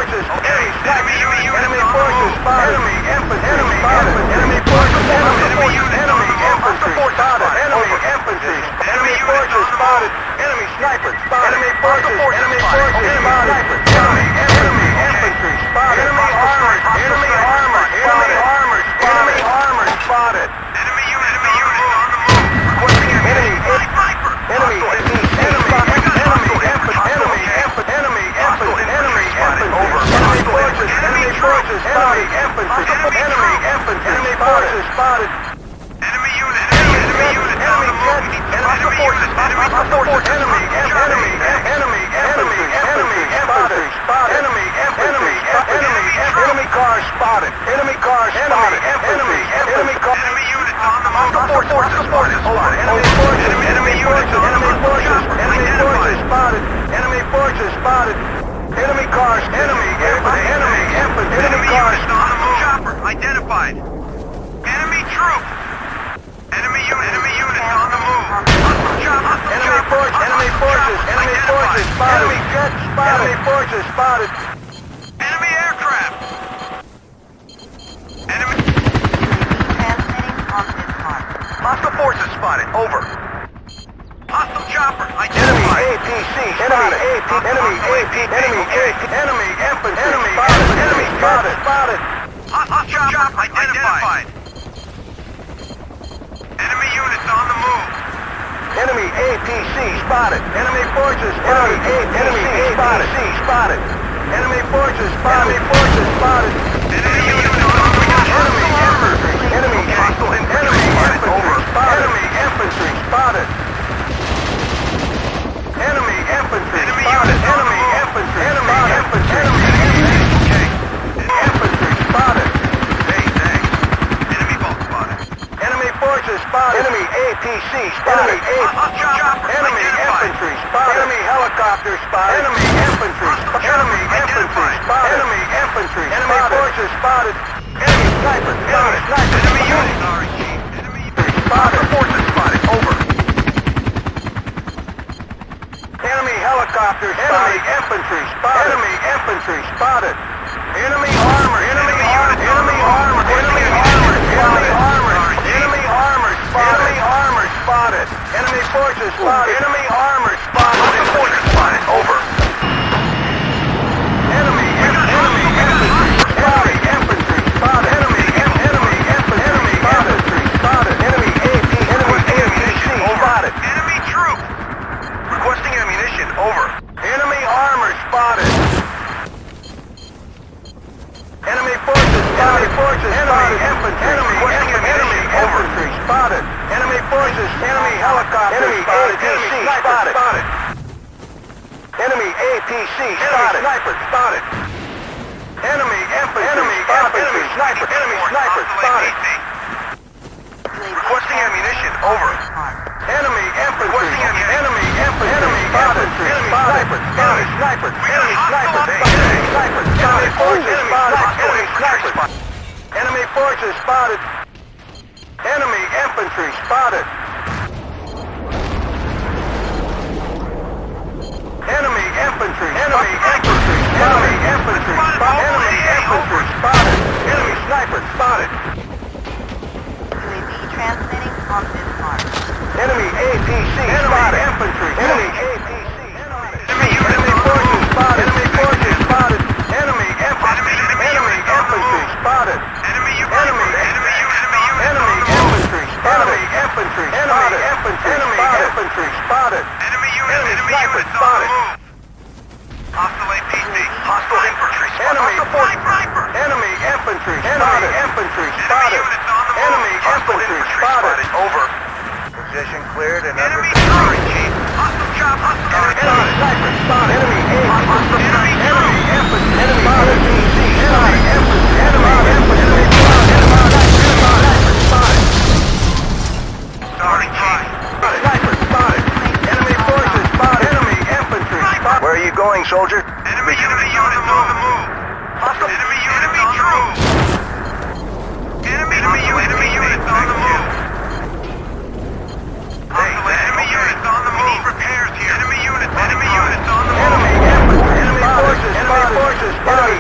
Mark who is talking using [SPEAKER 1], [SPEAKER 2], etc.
[SPEAKER 1] forces. Enemy unit. Enemy forces spotted. Enemy infantry spotted. Enemy forces. Enemy infantry spotted. Enemy infantry. Enemy forces spotted. Enemy sniper spotted. Enemy forces. Enemy forces spotted. Enemy infantry spotted. Enemy armor. Enemy armor. Enemy armor spotted. Enemy armor spotted. Enemy unit on the move. Requesting enemy sniper. Enemy infantry. Enemy forces spotted. Enemy forces spotted. Enemy unit. Enemy unit on the move. Enemy forces. Enemy forces. Enemy infantry spotted. Enemy cars spotted. Enemy cars spotted. Enemy units on the move. Forces spotted. Enemy units on the move. Enemy forces spotted. Enemy forces spotted. Enemy cars. Enemy cars on the move. Chopper identified. Enemy troop. Enemy unit on the move. Enemy forces spotted. Enemy jets spotted. Enemy forces spotted. Enemy aircraft. Enemy.
[SPEAKER 2] Transmitting on this mark.
[SPEAKER 1] Hostile forces spotted. Over. Hostile chopper identified. Enemy APC spotted. Enemy infantry spotted. Enemy spotted. Hostile chopper identified. Enemy units on the move. Enemy APC spotted. Enemy forces spotted. Enemy APC spotted. Enemy forces spotted. Enemy units on the move. Enemy infantry. Enemy infantry spotted. Enemy infantry spotted. Enemy infantry spotted. Enemy infantry spotted. Hey, thanks. Enemy boat spotted. Enemy forces spotted. Enemy APC spotted. Enemy infantry spotted. Enemy helicopter spotted. Enemy infantry spotted. Enemy infantry spotted. Enemy infantry. Enemy forces spotted. Enemy sniper spotted. Enemy unit. Sorry, Chief. Enemy spotted. Forces spotted. Over. Enemy helicopter spotted. Enemy infantry spotted. Enemy infantry spotted. Enemy armor. Enemy armor. Enemy armor. Enemy armor. Enemy armor. Enemy armor spotted. Enemy armor spotted. Enemy forces spotted. Enemy armor spotted. Enemy forces spotted. Over. Enemy infantry spotted. Infantry spotted. Enemy infantry spotted. Enemy AP. Enemy ammunition spotted. Enemy troop. Requesting ammunition. Over. Enemy armor spotted. Enemy forces spotted. Enemy infantry. Enemy infantry spotted. Enemy forces. Enemy helicopter spotted. Enemy sniper spotted. Enemy APC spotted. Sniper spotted. Enemy infantry. Enemy sniper. Enemy sniper spotted. Requesting ammunition. Over. Enemy infantry. Enemy infantry spotted. Enemy sniper. Enemy sniper. Enemy sniper spotted. Forces spotted. Enemy sniper. Enemy forces spotted. Enemy infantry spotted. Enemy infantry. Enemy infantry. Enemy infantry spotted. Enemy infantry spotted. Enemy sniper spotted.
[SPEAKER 2] UAV transmitting on this mark.
[SPEAKER 1] Enemy APC spotted. Infantry. Enemy APC. Enemy forces spotted. Enemy forces spotted. Enemy infantry. Enemy infantry spotted. Enemy infantry. Enemy infantry spotted. Enemy infantry spotted. Enemy sniper spotted. Hostile APC. Hostile infantry spotted. Enemy infantry spotted. Infantry spotted. Enemy infantry spotted. Over. Position cleared and enemy sorry, Chief. Hostile chop. Enemy sniper spotted. Enemy infantry. Enemy infantry. Enemy APC. Enemy infantry. Enemy sniper spotted. Sorry, Chief. Sniper spotted. Enemy forces spotted. Enemy infantry spotted. Where are you going, soldier? Enemy unit on the move. Hostile enemy troop. Enemy units on the move. Enemy units on the move. Repairs here. Enemy units on the move. Enemy forces spotted.